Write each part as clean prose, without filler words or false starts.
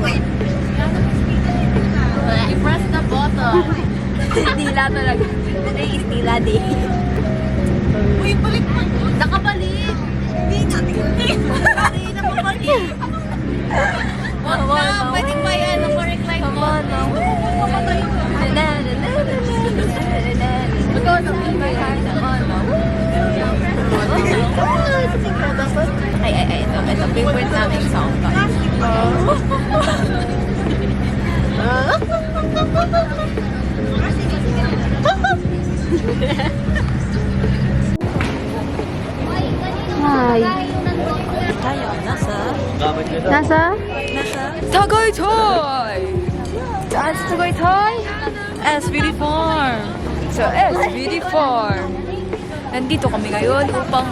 Wait. You press the button. Dila talaga. Today is Dila Day. Uy, balik mo. Nakabalik. Hindi natin. Hindi na mabalik. Wag na, pwedeng ba yan? Recline mo. Papatay mo. Ikaw na ba yan? Ay, ito. Favorite namin song. Hi. Tayo, Nasa? Tagaytay! Saan sa Tagaytay? SBD Farm. So, SBD Farm. Nandito kami ngayon upang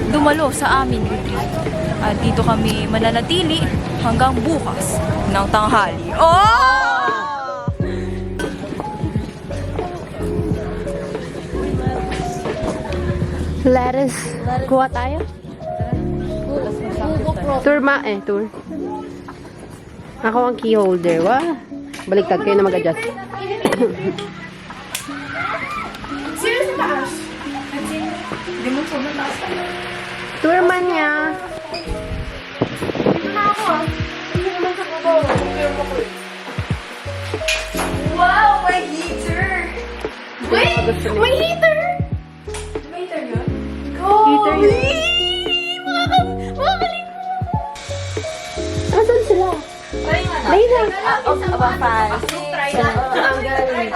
dumalo sa aming retreat. At dito kami mananatili hanggang bukas ng tanghali. Oh! Let us kuha tayo. Tour tour. Ako ang key holder. Wah. Baliktad kayo na mag-adjust. Seriously, taas? Hindi mo sobrang taas tayo. Tour man niya. Dito na ako ah. Hindi naman sa kubaw. Wow, my heater! Wait! May heater! May heater yun? Go! Heater yun. Makakaling mo! Asan sila? Later. Aba, fast. Try na. Ang galing.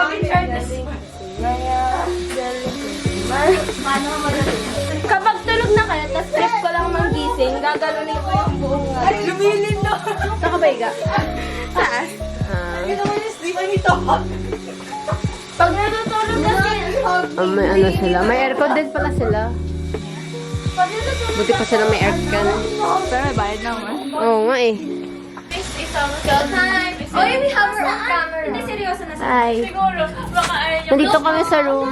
Kapag tulog na kayo, tapos trip ko lang magising, gagalunin ko yung buong nga. Ay, lumilin na. Nakabaiga. Taas. Ito naman yung sleep. Ay, ito. Pag natutulog kasi, May ano sila. May aircon din pala sila. pag natutulog Buti pa sila may aircon. Pero may bayad naman. Oo nga eh. time. Oh, we have our own camera. Hindi, seryoso na sa Hi. Siguro, baka ayaw niya. Nandito kami sa room.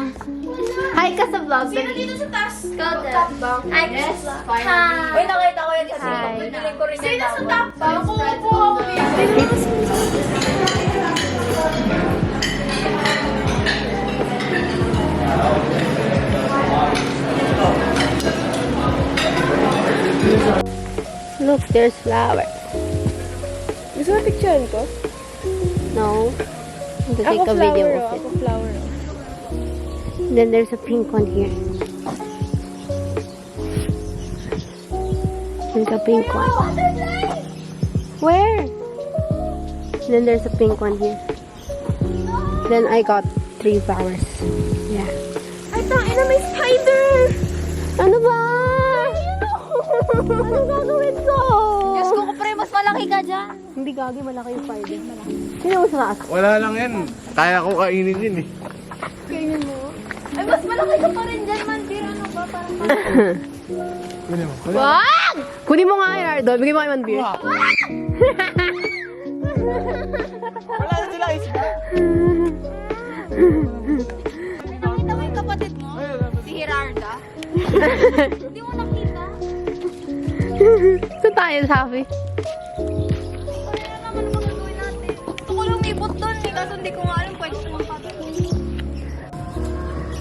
Hi ka sa vlog. dito sa taas. I guess. Hi. Uy, nakita ko yan kasi. Hi. Pagbiling ko rin yung Sino sa tawag. top? Parang kumukuha ko yun. Look, there's flowers. Gusto mo picture ko? No. I'm to take a video of it. flower. Then there's a pink one here. There's a pink one. Where? Then there's a pink one here. Then I got 3 flowers. Yeah. Ay, tangina, may spider! Ano ba? Ano gagawin ko? Diyos ko, pre, mas malaki ka dyan. Hindi gagi, malaki yung spider. Sino mo sa taas? Wala lang yan. Kaya ko kainin yun eh. Ay, mas malaki ka pa rin dyan, man. Pero ano ba, parang... Wag! Kunin mo nga kay Nardo. Bigay mo kay Manbeer. Wala na sila isda. Nakita mo yung kapatid mo? Si Hirarda? Hindi mo nakita? Saan tayo, Safi? Ano na naman ang magagawin natin? Gusto ko lumipot doon eh, kaso hindi ko nga alam pwede sumampat.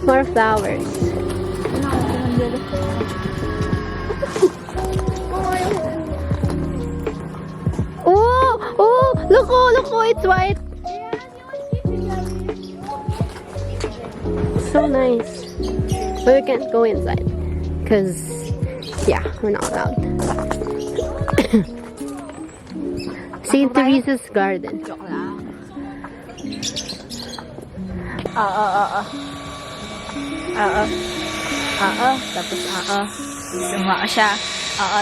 More flowers. Oh, look, it's white. So nice. But we can't go inside. Because, yeah, we're not allowed. St. Teresa's Garden. Joke lang. Tapos Sumao siya.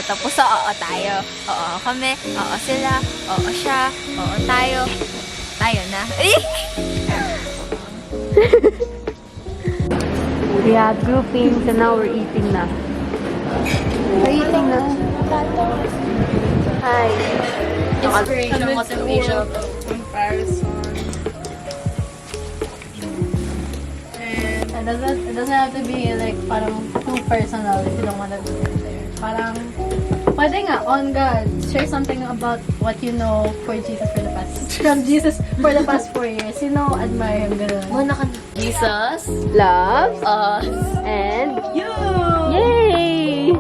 Tapos tayo. Kami. Sila. Siya. Tayo. Tayo na. We had groupings and now we're eating na. We're eating na. Hi. Inspiration, motivation, comparison. And it doesn't have to be like parang too personal if you don't want to do it there. Parang Pwede nga, on God, share something about what you know for Jesus for the past. From Jesus for the past 4 years. Sino admire him, gano'n? Muna ka. Jesus. Love Us. and you! Yay!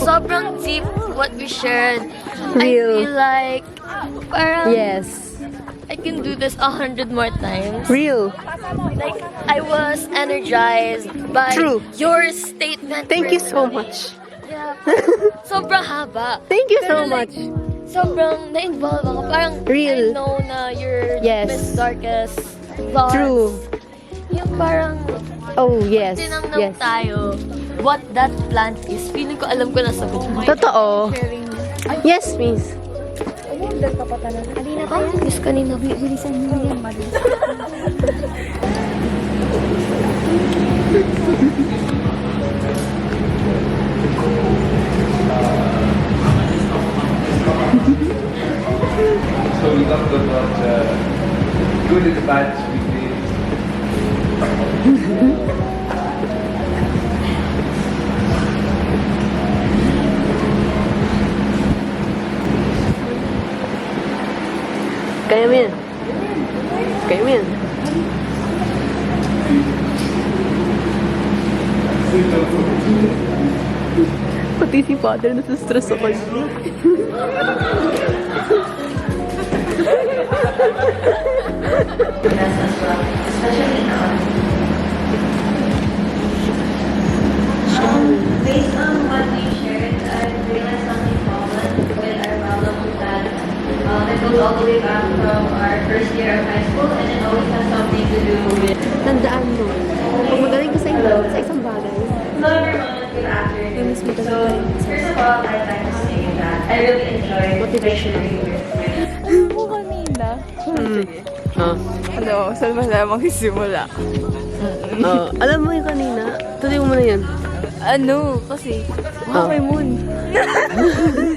Sobrang deep what we shared. I Real. feel like parang Yes. I can do this 100 more times. Real. Like, I was energized by True. your statement. Thank you so much. Yeah. Sobrang haba. Thank you so Pero like, much. sobrang na-involve ako. Parang Real. I know na your Yes. deepest, darkest thoughts. True. Yung parang Oh, yes. tinanong Yes. tayo what that plant is. Feeling ko alam ko na sagot mo. Totoo. Yes, miss. Ah, miss kanina. Bilisan mo yan. So we love the good and the bad sweet days. Kaya mo yan. Kaya mo yan. Pati si father nasa-stress ako. Based on what we shared, I realized something common with our problem is that it goes all the way back from our first year of high school, and it always has something to do with. Tandaan mo, kung magaling ka sa isang bagay, Hello everyone, good afternoon. So, first of all, I'd like to say that I really enjoyed Motivational. Ano mo kanina? Ano, saan ba tayo magsisimula? alam mo yung kanina, tuloy mo na yan. Ano, kasi, may moon.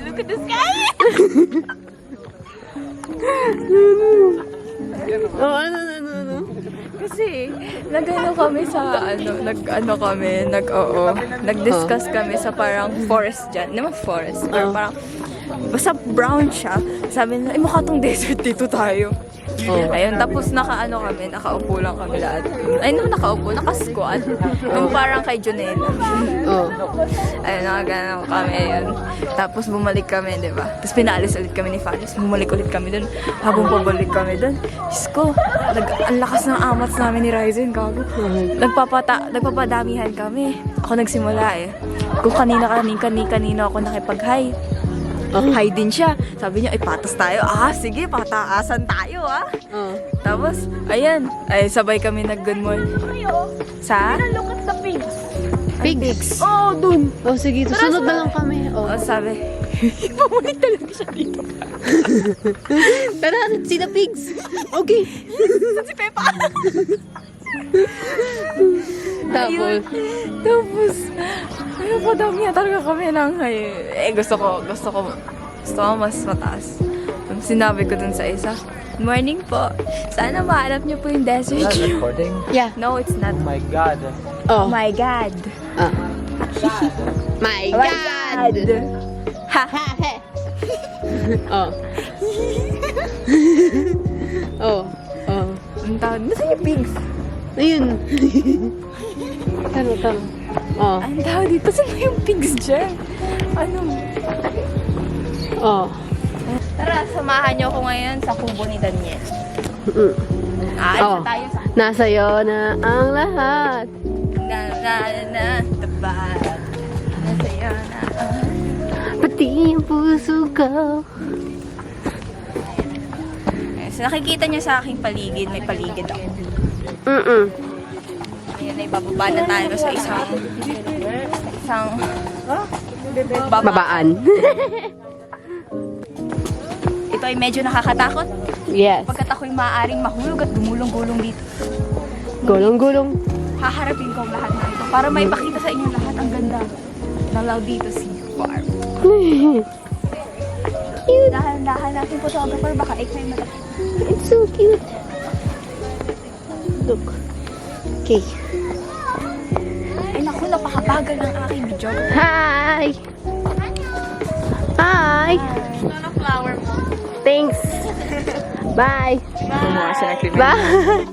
Look at the sky! Ano? Kasi, nag-ano kami sa, nag-discuss kami sa parang forest dyan. Naman forest, or parang, basta brown siya. Sabi nila, mukha tong desert, dito tayo. Ayun, tapos nakaupo lang kami lahat. Ay, nakaupo, nakasquat. Yung parang kay Junela. Ayun, nakagano kami, ayun. Tapos bumalik kami, di ba? Tapos pinaalis ulit kami ni Faris. Bumalik ulit kami dun. Habang pabalik kami dun, Diyos ko, ang lakas ng amats namin ni Ryzen, gago. Nagpapadamihan kami. Ako nagsimula eh. Kung kanina ako nakipag-hi. Hi din siya. Sabi niya, ay patas tayo. Sige, pataasan tayo Tapos, ayan. Ay, sabay kami nag-good morning. Sa? Look at the pigs. Pigs. Oh, dun. Oh, sige, susunod na lang kami. Sabi, bumalik talaga siya dito. Tara, sila pigs. Okay. Si Pepa. Tapos, Ano po, dami talaga kami ng gusto ko mas mataas. Sinabi ko dun sa isa, good morning po. Sana mahanap niyo po yung desert. recording? yeah. No, it's not. Oh my God. Oh. My God. My God. Ha. Oh. Oh. Ang tawag. Nasa yung pigs? Ayun. Tama. Oh. Ang tawag dito. Saan yung pigs dyan? Ano? Oh. Tara, samahan niyo ako ngayon sa kubo ni Daniel. Oh. Tayo sa Nasa'yo na ang lahat. tapat. Nasa'yo na. Pati yung puso ko. So, nakikita niyo sa aking paligid, may paligid ako. Ayan, ay bababa na tayo sa isang Babaan. Ito ay medyo nakakatakot. Yes. Pagkat ako'y maaaring mahulog at gumulong-gulong dito. Gulong-gulong. Haharapin ko ang lahat na ito para may pakita sa inyo lahat ang ganda ng Laudito Sea Farm. Dahan-dahan natin photographer, baka ikay mata. It's so cute. Look. Okay. Ay naku, napakabagal ng aking video. Hi! Bye! Thanks! Bye! Gumawa siya ng krimen. Bye!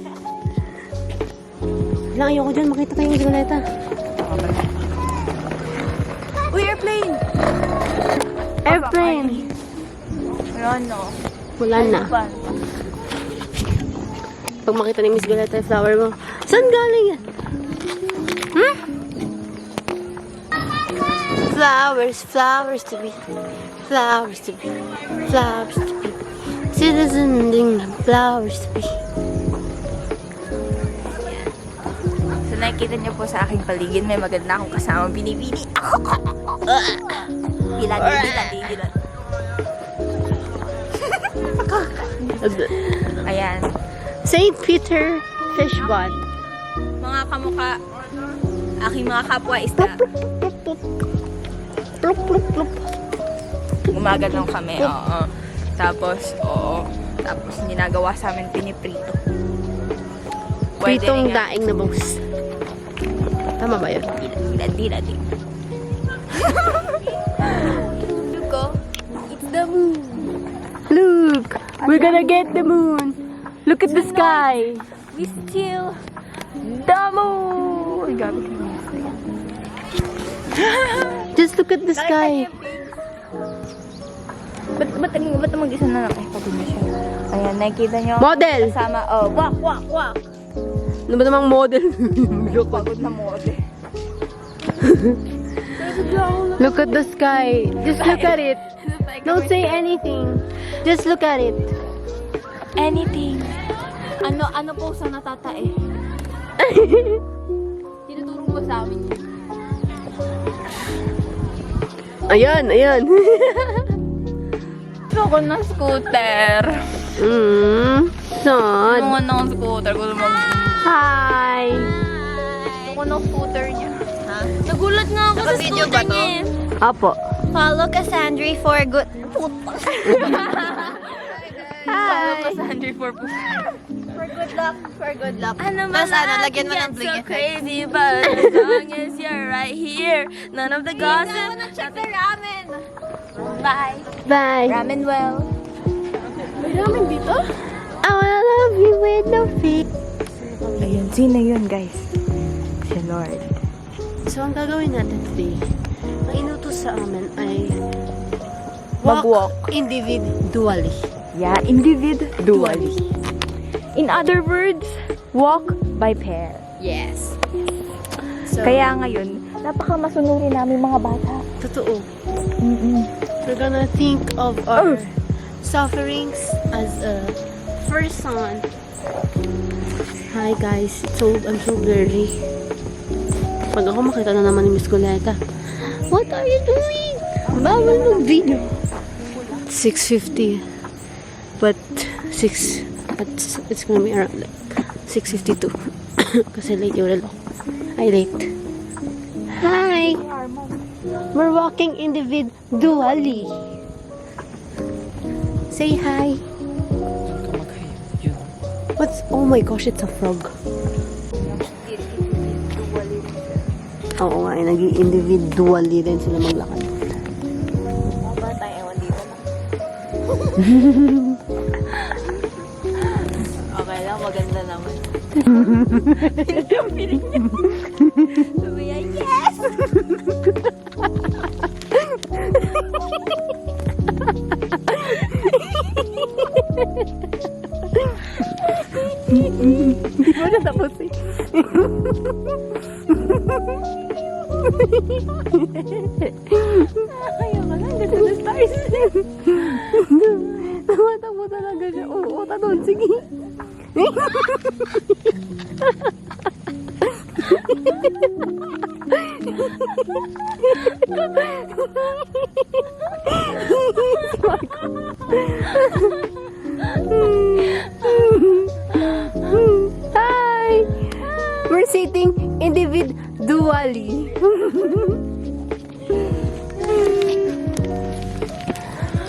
Lang, ayoko dyan. Makita tayong bisikleta. Uy, airplane! Airplane! Wala no. Wala na. Pag makita ni Miss Galeta yung flower mo, saan galing yan? Hmm? Flowers, flowers to be, flowers to be, flowers to be. Citizen ding flowers to be. So nakikita niyo po sa aking paligid, may maganda akong kasamang binibini. Bilan. Ayan. St. Peter Fish Pond. Mga kamukha, aking mga kapwa isda. Plup, plup, plup. Gumaganong kami, oo. Tapos ginagawa sa amin piniprito. Pritong rin yan. daing na boss. Tama ba yun? Di. Look, oh. It's the moon. Look! We're gonna get the moon! Look at the sky! We still the moon. Gabi ko na. Just look at the sky! Ba't mag-isa na lang? Ay, pagod na siya. Ayan, nakikita nyo. Model! Kasama, wak. Ano ba namang model? Pagod na model. Look at the sky! Just look at it! Don't say anything! Just look at it! Anything. Ano po sa natatae? Tinuturo mo sa amin yun. Ayan! Gusto ko ng scooter. Saan? Gusto ko ng scooter. Gusto mag... Hi! Gusto ko ng scooter niya. Ha? Nagulat nga ako sa Naka-video scooter ba to? niya. Apo. Follow Cassandra for good. Follow ka sa Henry for For good luck. Ano Tapos lagyan mo ng bling so effect. crazy, but as long as you're right here, none of the gossip. Check the ramen. Bye. Bye! Ramen well. May ramen dito? I wanna love you with no fear. Ayun, sino yun, guys? Si Lord. So, ang gagawin natin today, ang inutos sa amin ay Mag-walk. individually. Yeah, individually. In other words, walk by pair. Yes. So, Kaya ngayon, napaka-masunurin namin mga bata. totoo. We're gonna think of our sufferings as a person. Hi guys, I'm so blurry. Pag ako makita na naman ni Miss Coleta, what are you doing? Bawal mag-video. 6:50. But it's gonna be around like 6:52. Kasi late yung relo. Late. Hi! We're walking individually. Say hi. Oh my gosh, it's a frog. Oo nga, nag-individually din sila maglakad. Para tayo ewan dito na. Okay lang, maganda naman. Sabi niya, yes! Hindi mo na tapos eh. Kaya ka lang, ganda na stars. Tumatakbo talaga siya. Oo, tanong, sige. Hi! We're sitting individually.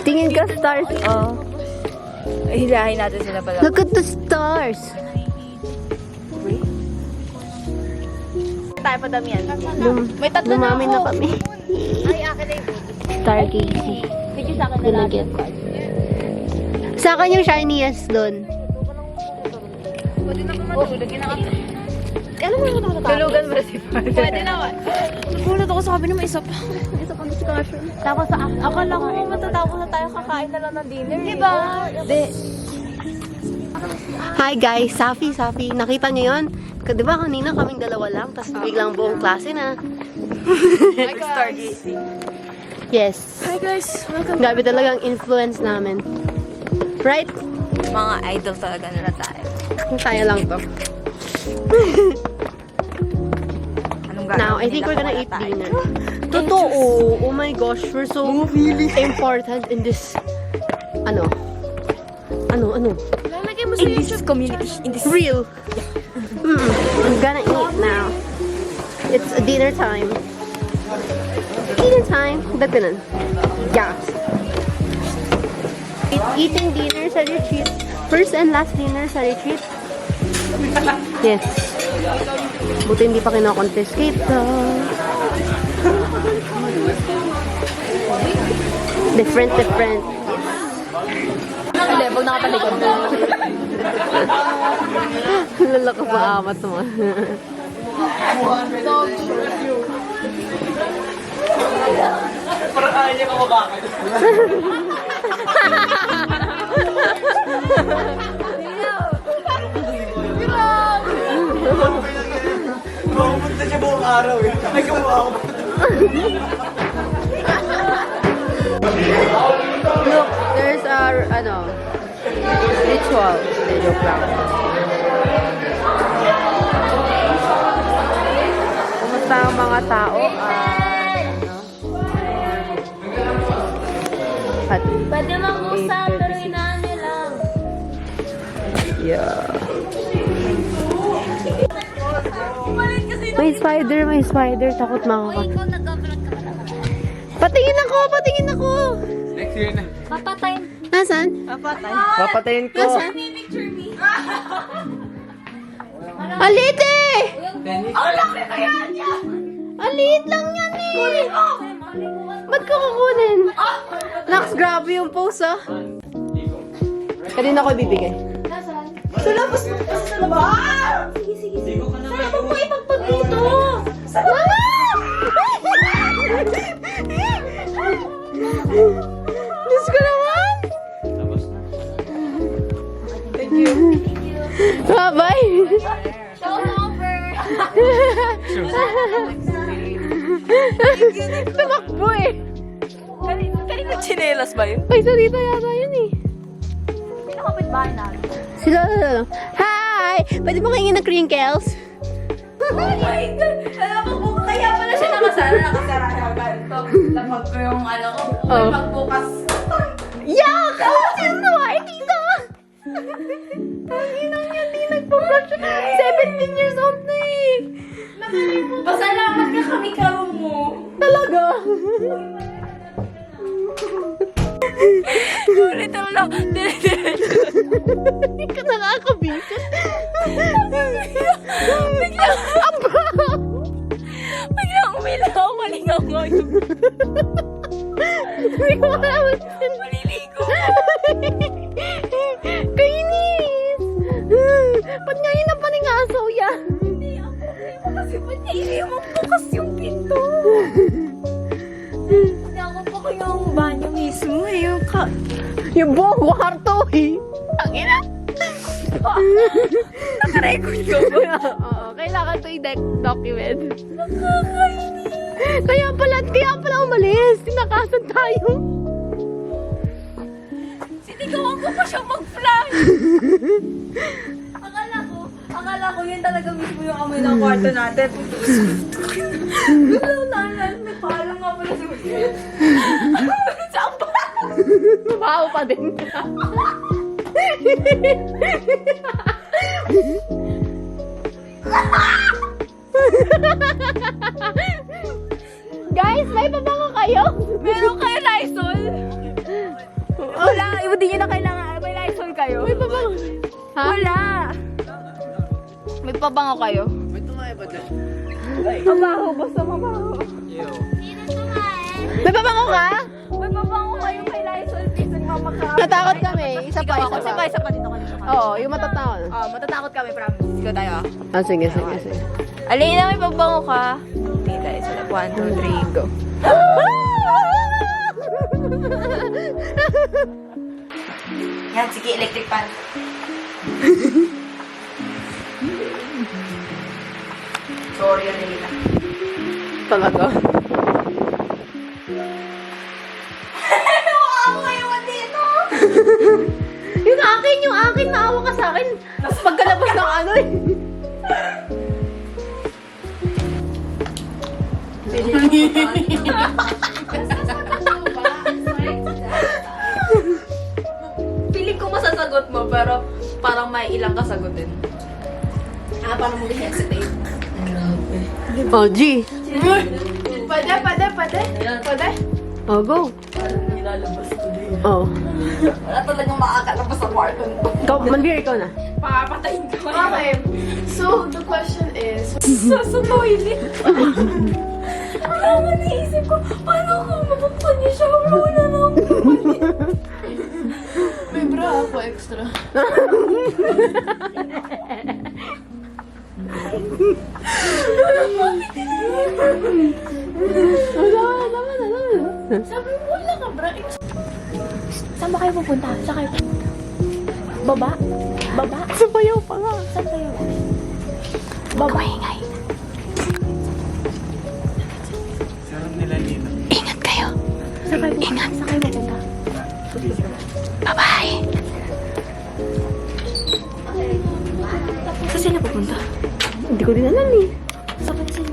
Tingin ka stars. Oh. Hilahin natin sila pala. Look at the stars. Tayo pa damihan. May tatlo na kami. Ay, akin na yung Stargazing. Bigyan sa akin na Gonna lahat. get. Sa akin yung shiniest doon. Pwede na ba matulog? Ano mo yung Tulugan mo na si Father. Pwede naman. Nagulat ako, sabi naman isa pa. Isa pang discussion. Tapos sa Akala ko matatapos na tayo kakain na lang ng dinner. Diba? Hindi. Hi guys, Safi. Nakita niyo yun? Di ba kanina kaming dalawa lang, tapos biglang buong klase na. Hi guys. Yes. Hi guys. Welcome. Grabe talagang influence namin. Right? Mga idol talaga nila tayo. Tayo lang to. Anong Now, I think we're gonna eat dinner. Totoo. Oh my gosh, we're so important in this. Ano? Lalagay mo sa YouTube community. In this Real. I'm gonna eat now. It's dinner time. Dinner time. Dagdanan. Yeah. Eating dinner sa retreat. First and last dinner sa retreat. Yes. Buti hindi pa kino-confiscate to. Different. Hindi, pag nakapaligod na. Lalakas na amat mo. Pumunta siya buong araw eh. Ay, gumawa ako. Look, there's our, ritual. Hindi, joke lang. Kumusta ang mga tao? Pwede mag-usap, pero inaan niya lang. Yeah. May spider. Takot makaka. Ikaw nag-vlog ka pala. Patingin ako! Next year na. Papatayin. Nasaan? Papatayin ko. Nasaan? Alit eh! Alit lang yan eh! Kunin mo! Ba't ko kukunin? Nax, grabe yung pose ah. Kanina ko ibibigay. Diyos ko naman! Thank you. Bye-bye! Show over. Tumakbo eh! Kanina chinelas ba yun? Ay, sarita yata yun eh. Pinakapit bahay namin. Sila. Hi! Pwede mo kaingin ng crinkles? Oh my God! Alam mo, kaya pala siya nakasara siya ganito. Lapag ko yung ano ko. Oh. Pagbukas. Yak! Oh, sino? Ay, tita! Ang inang yan, di nagpo-brush. 17 years old na eh. Pasalamat ka kami karo mo. Talaga? Ulit ang lang. Hindi ka nakakabisit. Biglang umilaw. Malingaw ngayon. Hindi ko malaman. Maliligo. Kainis! Ba't ngayon na paningasaw yan? Kasi ba't niya mo bukas yung pinto? Hindi ako pa kaya ang banyo mismo eh. Yung buong kwarto eh. Ang ina! Nakarecord ko ba? Oo, kailangan to i-document. Kaya pala umalis. Tinakasan tayo. Sinigawan ko pa siya mag-flash. Akala ko yun talaga mismo yung amoy ng kwarto natin. Gano'n na, may paalam nga pala si Will. Saan ba? Baho pa din. Guys, may pabango kayo? Meron kayo Lysol? Wala, hindi nyo na kailangan. May Lysol kayo? May pabango. Ha? Wala. May pabango kayo? May tumayo ba dyan? Mabaho, basta mabaho. May pabango ka? May mabango kayo kay Lysol, please. Nagmamaka. Natakot kami. Isa pa, Ikaw isa ako. Isa pa, pa. isa pa dito ka dito ka. Oo, yung matatakot. Matatakot kami, promise. Go tayo. Ah, sige, sige, sige. Alin na may pabango ka. Okay, tayo sila. 1, 2, 3, go. Yan, sige, electric fan. Sorry, Anelita. Talaga. yung akin, naawa ka sa akin. Pagkalabas ng ano eh. Feeling ko masasagot mo, pero parang may ilang kasagutin. Paano mo i-hesitate? Oh, G. Pwede? Oh, go. Oh. Wala talagang makakalabas sa kwarto. Ikaw, Manbir, ikaw na. Papatayin ka. Okay. So, the question is, Sa toilet. Parang naisip ko, paano ako mabuksan niya siya? Wala na ako. may bra ako extra. Sabi mo, wala ka bra. Saan ba kayo pupunta? Saan kayo pupunta? Baba? Baba? Sabayaw pa nga. Saan kayo? Baba. Ingay. Sarap nila dito. Ingat kayo. Saan kayo pupunta? Saan kayo pupunta? Bye-bye. Saan sila pupunta? Hindi ko din alam eh. Saan sila?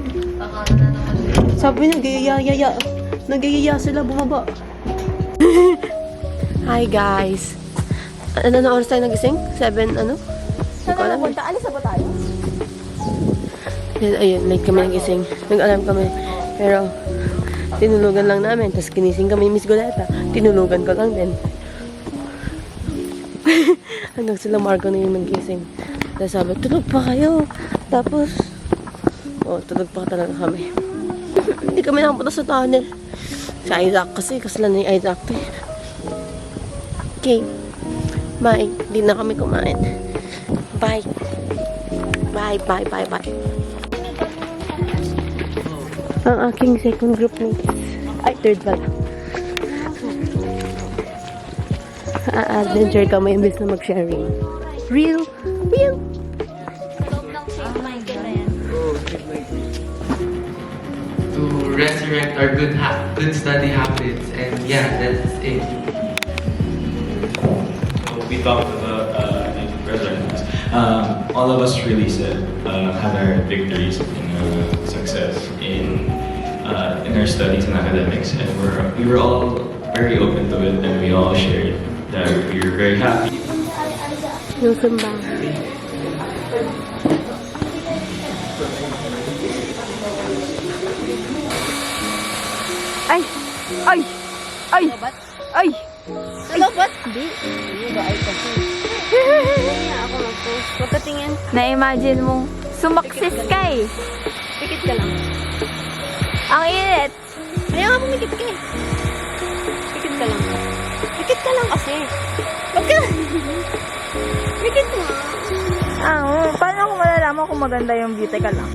Sabi nagayaya. Nagayaya sila bumaba. Hi guys. Ano na oras tayo nagising? 7 ano? Saan kayo pupunta? Alis na ba tayo? Ayun, late kami nagising. Nag-alarm kami. Pero, tinulugan lang namin. Tapos kinising kami ni Miss Goleta. Tinulugan ko lang din. Hanggang sila Marco na yung nagising. Tapos sabi, tulog pa kayo. Tapos, tulog pa talaga kami. Hindi kami nakapunta sa tunnel. Si Isaac kasi, kasala na yung Isaac to eh. Okay. Bye. Hindi na kami kumain. Bye. Bye, bye, bye, bye. Ang aking second group mates. Ay, third pala. Adventure kami imbes na mag-sharing. Real. To resurrect our good study habits, and yeah, that's it. We talked about resurrections. All of us really said had our victories and success in our studies and academics, and we were all very open to it, and we all shared that we were very happy. Yung simbahan. Ay! Ay! Ay! Ay! Salabat? Hindi. Hindi ba ay kasi. Ako mag-post. Pagkatingin. Na-imagine mo, sumaksis ka eh. Pikit ka lang. Ang init. Kaya nga pumikit ka eh. Pikit ka lang. Pikit ka lang kasi. Wag ka. Pikit mo. Paano ko malalaman kung maganda yung beauty ka lang?